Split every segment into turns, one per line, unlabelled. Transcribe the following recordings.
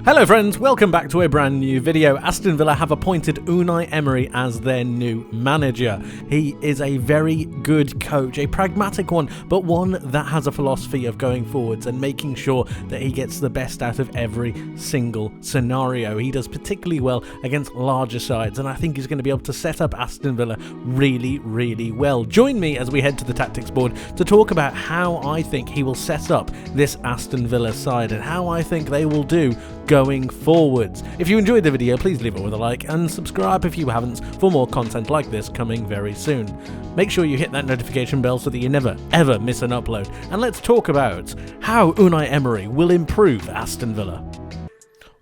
Hello friends, welcome back to a brand new video. Aston Villa have appointed Unai Emery as their new manager. He is a very good coach, a pragmatic one, but one that has a philosophy of going forwards and making sure that he gets the best out of every single scenario. He does particularly well against larger sides, and I think he's going to be able to set up Aston Villa really well. Join me as we head to the tactics board to talk about how I think he will set up this Aston Villa side and how I think they will do going forwards. If you enjoyed the video, please leave it with a like and subscribe if you haven't for more content like this coming very soon. Make sure you hit that notification bell so that you never ever miss an upload, and let's talk about how Unai Emery will improve Aston Villa.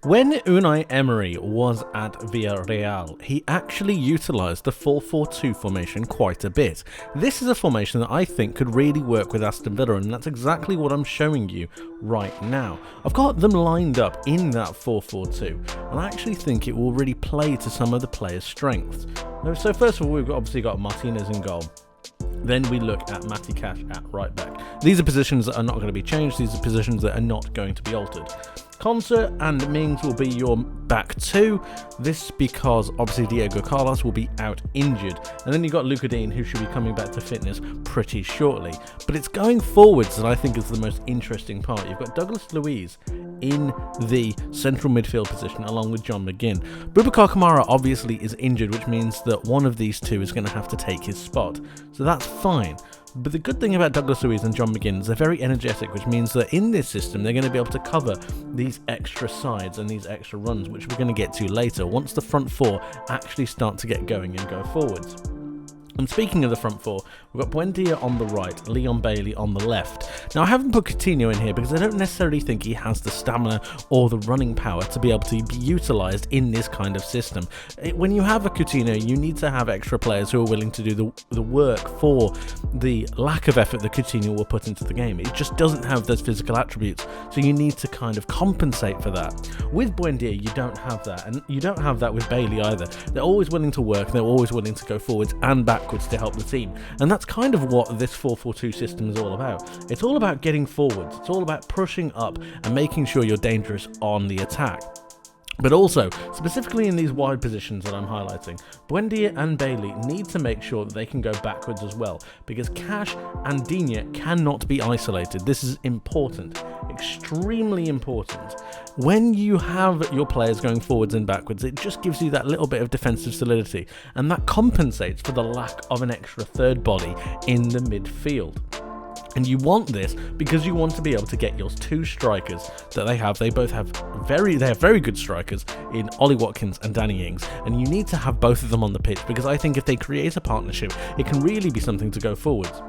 When Unai Emery was at Villarreal, he actually utilised the 4-4-2 formation quite a bit. This is a formation that I think could really work with Aston Villa, and that's exactly what I'm showing you right now. I've got them lined up in that 4-4-2, and I actually think it will really play to some of the players' strengths. So first of all, we've obviously got Martinez in goal. Then we look at Matty Cash at right back. These are positions that are not going to be changed. These are positions that are not going to be altered. Concert and Mings will be your back two. This because obviously Diego Carlos will be out injured. And then you've got Luca Dean, who should be coming back to fitness pretty shortly. But it's going forwards that I think is the most interesting part. You've got Douglas Luiz in the central midfield position along with John McGinn. Boubacar Kamara obviously is injured, which means that one of these two is going to have to take his spot. So that's fine. But the good thing about Douglas Luiz and John McGinn is they're very energetic, which means that in this system they're going to be able to cover these extra sides and these extra runs, which we're going to get to later once the front four actually start to get going and go forwards. And speaking of the front four, we've got Buendia on the right, Leon Bailey on the left. Now, I haven't put Coutinho in here because I don't necessarily think he has the stamina or the running power to be able to be utilised in this kind of system. When you have a Coutinho, you need to have extra players who are willing to do the work for the lack of effort that Coutinho will put into the game. It just doesn't have those physical attributes, so you need to kind of compensate for that. With Buendia, you don't have that, and you don't have that with Bailey either. They're always willing to work, they're always willing to go forwards and backwards to help the team, and that's kind of what this 4-4-2 system is all about. It's all about getting forwards, it's all about pushing up and making sure you're dangerous on the attack. But also, specifically in these wide positions that I'm highlighting, Buendia and Bailey need to make sure that they can go backwards as well, because Cash and Digne cannot be isolated. This is important, extremely important. When you have your players going forwards and backwards, it just gives you that little bit of defensive solidity, and that compensates for the lack of an extra third body in the midfield. And you want this because you want to be able to get your two strikers that they have. They have very good strikers in Ollie Watkins and Danny Ings, and you need to have both of them on the pitch because I think if they create a partnership, it can really be something to go forwards.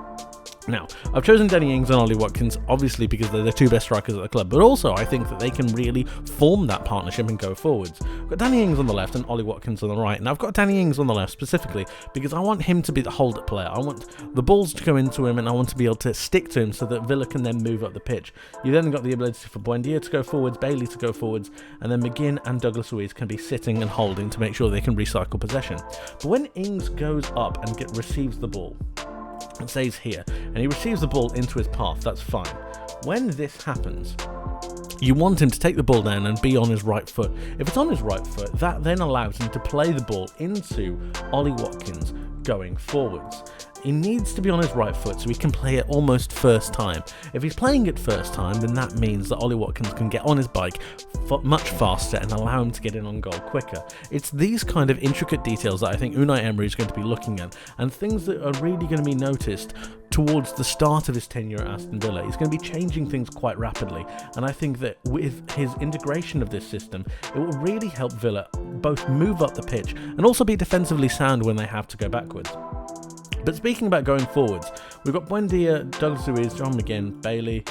Now, I've chosen Danny Ings and Ollie Watkins, obviously because they're the two best strikers at the club, but also I think that they can really form that partnership and go forwards. I've got Danny Ings on the left and Ollie Watkins on the right, and I've got Danny Ings on the left specifically because I want him to be the hold-up player. I want the balls to go into him, and I want to be able to stick to him so that Villa can then move up the pitch. You then got the ability for Buendia to go forwards, Bailey to go forwards, and then McGinn and Douglas Luiz can be sitting and holding to make sure they can recycle possession. But when Ings goes up and receives the ball, it says here, and he receives the ball into his path, that's fine. When this happens, you want him to take the ball down and be on his right foot. If it's on his right foot, that then allows him to play the ball into Ollie Watkins going forwards. He needs to be on his right foot so he can play it almost first time. If he's playing it first time, then that means that Ollie Watkins can get on his bike much faster and allow him to get in on goal quicker. It's these kind of intricate details that I think Unai Emery is going to be looking at, and things that are really going to be noticed towards the start of his tenure at Aston Villa. He's going to be changing things quite rapidly, and I think that with his integration of this system, it will really help Villa both move up the pitch and also be defensively sound when they have to go backwards. But speaking about going forwards, we've got Buendia, Douglas Luiz, John McGinn, Bailey,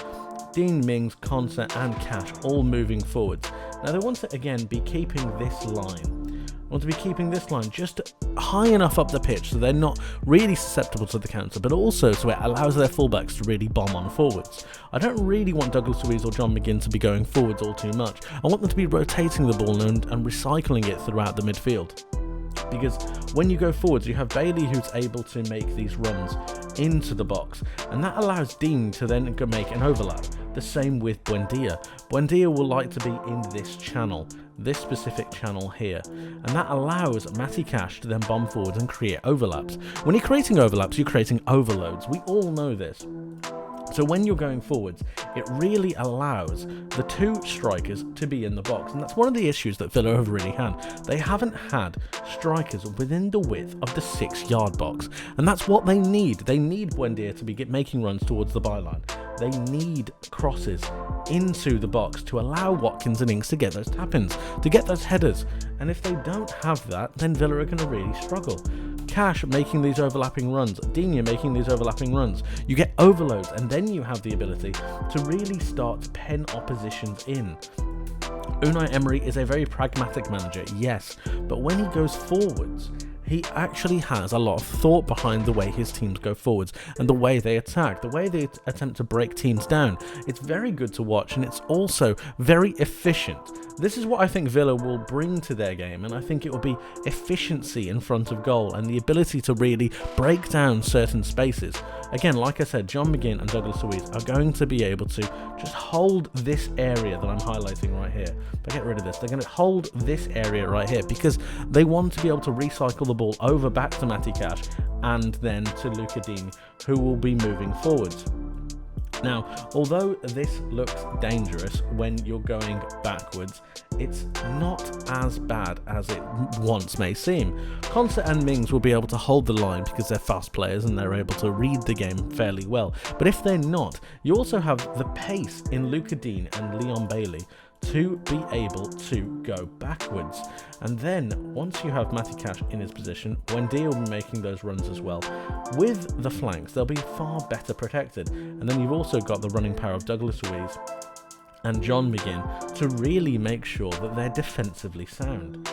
Dean, Mings, Concert and Cash all moving forwards. Now they want to again be keeping this line. Want to be keeping this line just high enough up the pitch so they're not really susceptible to the counter, but also so it allows their fullbacks to really bomb on forwards. I don't really want Douglas Luiz or John McGinn to be going forwards all too much. I want them to be rotating the ball and recycling it throughout the midfield. Because when you go forwards, you have Bailey who's able to make these runs into the box, and that allows Dean to then go make an overlap. The same with Buendia. Buendia will like to be in this channel, this specific channel here, and that allows Matty Cash to then bomb forwards and create overlaps. When you're creating overlaps, you're creating overloads. We all know this. So when you're going forwards, it really allows the two strikers to be in the box. And that's one of the issues that Villa have really had. They haven't had strikers within the width of the 6-yard box. And that's what they need. They need Buendia to be making runs towards the byline. They need crosses into the box to allow Watkins and Ings to get those tap-ins, to get those headers. And if they don't have that, then Villa are going to really struggle. Cash making these overlapping runs, Digne making these overlapping runs, you get overloads, and then you have the ability to really start to pen oppositions in. Unai Emery is a very pragmatic manager, yes, but when he goes forwards, he actually has a lot of thought behind the way his teams go forwards and the way they attack, the way they attempt to break teams down. It's very good to watch, and it's also very efficient. This is what I think Villa will bring to their game, and I think it will be efficiency in front of goal and the ability to really break down certain spaces. Again, like I said, John McGinn and Douglas Luiz are going to be able to just hold this area that I'm highlighting right here. If I get rid of this, they're going to hold this area right here because they want to be able to recycle the ball over back to Matty Cash and then to Luca Digne, who will be moving forwards. Now, although this looks dangerous when you're going backwards, it's not as bad as it once may seem. Concert and Mings will be able to hold the line because they're fast players and they're able to read the game fairly well. But if they're not, you also have the pace in Luca Digne and Leon Bailey to be able to go backwards. And then once you have Matty Cash in his position, Buendia will be making those runs as well. With the flanks, they'll be far better protected. And then you've also got the running power of Douglas Luiz and John McGinn to really make sure that they're defensively sound.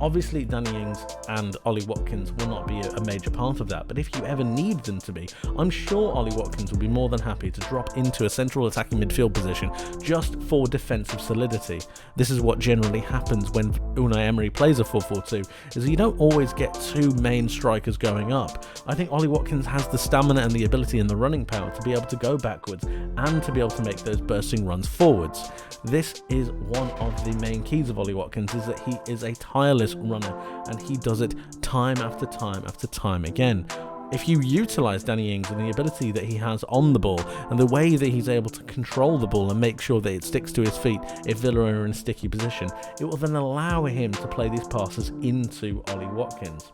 Obviously, Danny Ings and Ollie Watkins will not be a major part of that, but if you ever need them to be, I'm sure Ollie Watkins will be more than happy to drop into a central attacking midfield position just for defensive solidity. This is what generally happens when Unai Emery plays a 4-4-2, is you don't always get two main strikers going up. I think Ollie Watkins has the stamina and the ability and the running power to be able to go backwards and to be able to make those bursting runs forwards. This is one of the main keys of Ollie Watkins, is that he is a tireless runner and he does it time after time after time again. If you utilise Danny Ings and the ability that he has on the ball and the way that he's able to control the ball and make sure that it sticks to his feet if Villa are in a sticky position, it will then allow him to play these passes into Ollie Watkins.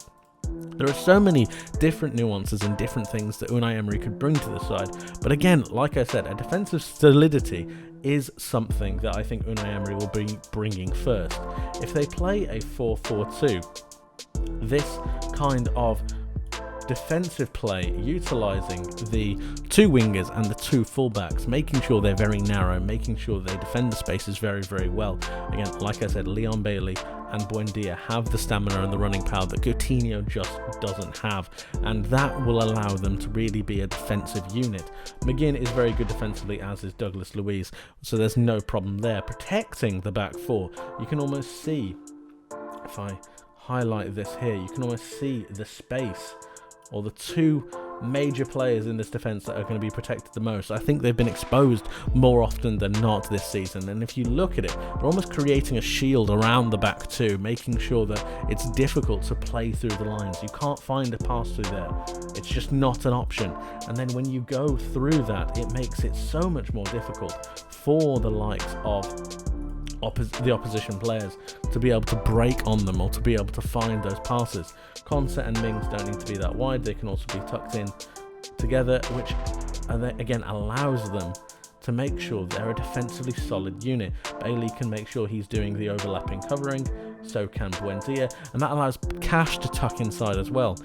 There are so many different nuances and different things that Unai Emery could bring to the side, but again, like I said, a defensive solidity is something that I think Unai Emery will be bringing first. If they play a 4-4-2, this kind of defensive play, utilising the two wingers and the two fullbacks, making sure they're very narrow, making sure they defend the spaces very, very well. Again, like I said, Leon Bailey and Buendia have the stamina and the running power that Coutinho just doesn't have, and that will allow them to really be a defensive unit. McGinn is very good defensively, as is Douglas Luiz, so there's no problem there. Protecting the back four, you can almost see, if I highlight this here, you can almost see the space or the two major players in this defence that are going to be protected the most. I think they've been exposed more often than not this season, and if you look at it, they're almost creating a shield around the back two, making sure that it's difficult to play through the lines. You can't find a pass through there, it's just not an option, and then when you go through that, it makes it so much more difficult for the likes of the opposition players to be able to break on them or to be able to find those passes. Concert and Mings don't need to be that wide, they can also be tucked in together, which again allows them to make sure they're a defensively solid unit. Bailey can make sure he's doing the overlapping covering, so can Buendia, and that allows Cash to tuck inside as well.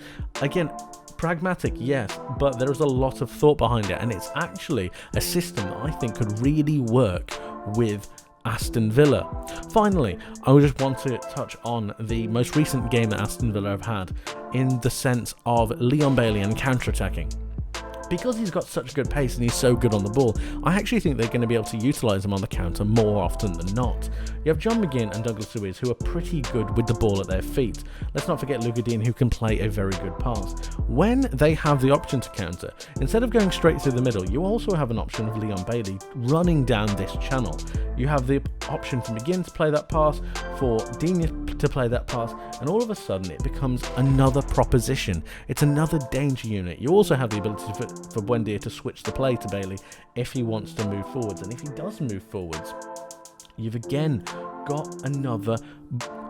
Again, pragmatic, yes, but there is a lot of thought behind it, and it's actually a system that I think could really work with Aston Villa. Finally, I just want to touch on the most recent game that Aston Villa have had in the sense of Leon Bailey and counter-attacking. because he's got such good pace and he's so good on the ball, I actually think they're going to be able to utilise him on the counter more often than not. You have John McGinn and Douglas Luiz, who are pretty good with the ball at their feet. Let's not forget Lugadin, who can play a very good pass. When they have the option to counter, instead of going straight through the middle, you also have an option of Leon Bailey running down this channel. You have the option for McGinn to play that pass, for Digne to play that pass, and all of a sudden it becomes another proposition. It's another danger unit. You also have the ability for Buendia to switch the play to Bailey if he wants to move forwards, and if he does move forwards, you've again got another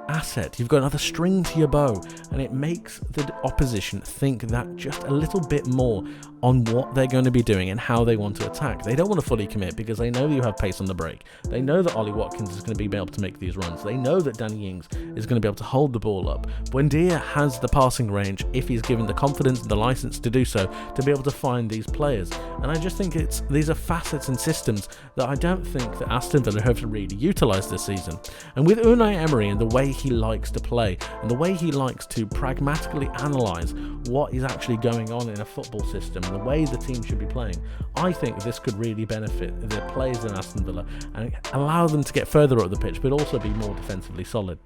asset, you've got another string to your bow, and it makes the opposition think that just a little bit more on what they're going to be doing and how they want to attack. They don't want to fully commit because they know you have pace on the break. They know that Ollie Watkins is going to be able to make these runs. They know that Danny Ings is going to be able to hold the ball up. Buendia has the passing range, if he's given the confidence and the license to do so, to be able to find these players. And I just think these are facets and systems that I don't think that Aston Villa have really utilised this season. And with Unai Emery and the way he likes to play and the way he likes to pragmatically analyse what is actually going on in a football system, the way the team should be playing, I think this could really benefit the players in Aston Villa and allow them to get further up the pitch, but also be more defensively solid.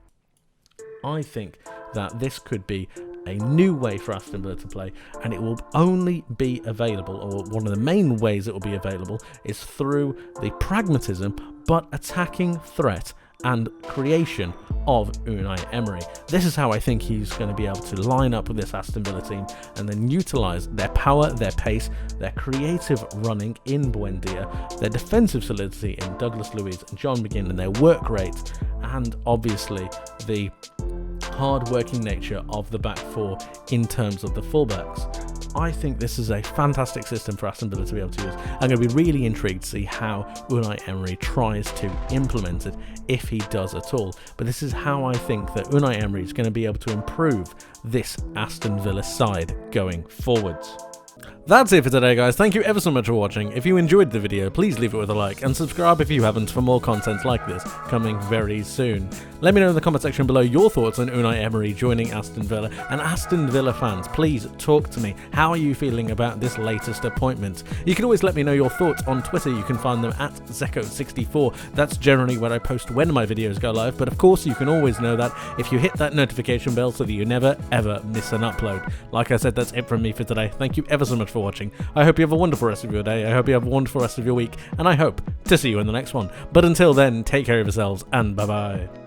I think that this could be a new way for Aston Villa to play, and it will only be available, or one of the main ways it will be available, is through the pragmatism but attacking threat and creation of Unai Emery. This is how I think he's going to be able to line up with this Aston Villa team and then utilise their power, their pace, their creative running in Buendia, their defensive solidity in Douglas Luiz and John McGinn, and their work rate, and obviously the hard-working nature of the back four in terms of the fullbacks. I think this is a fantastic system for Aston Villa to be able to use. I'm going to be really intrigued to see how Unai Emery tries to implement it, if he does at all. But this is how I think that Unai Emery is going to be able to improve this Aston Villa side going forwards. That's it for today, guys. Thank you ever so much for watching. If you enjoyed the video, please leave it with a like and subscribe if you haven't for more content like this coming very soon. Let me know in the comment section below your thoughts on Unai Emery joining Aston Villa, and Aston Villa fans, please talk to me. How are you feeling about this latest appointment? You can always let me know your thoughts on Twitter. You can find them at Zekko64. That's generally where I post when my videos go live, but of course you can always know that if you hit that notification bell so that you never ever miss an upload. Like I said, that's it from me for today. Thank you ever so much for watching. I hope you have a wonderful rest of your day. I hope you have a wonderful rest of your week, and I hope to see you in the next one. But until then, take care of yourselves, and bye bye.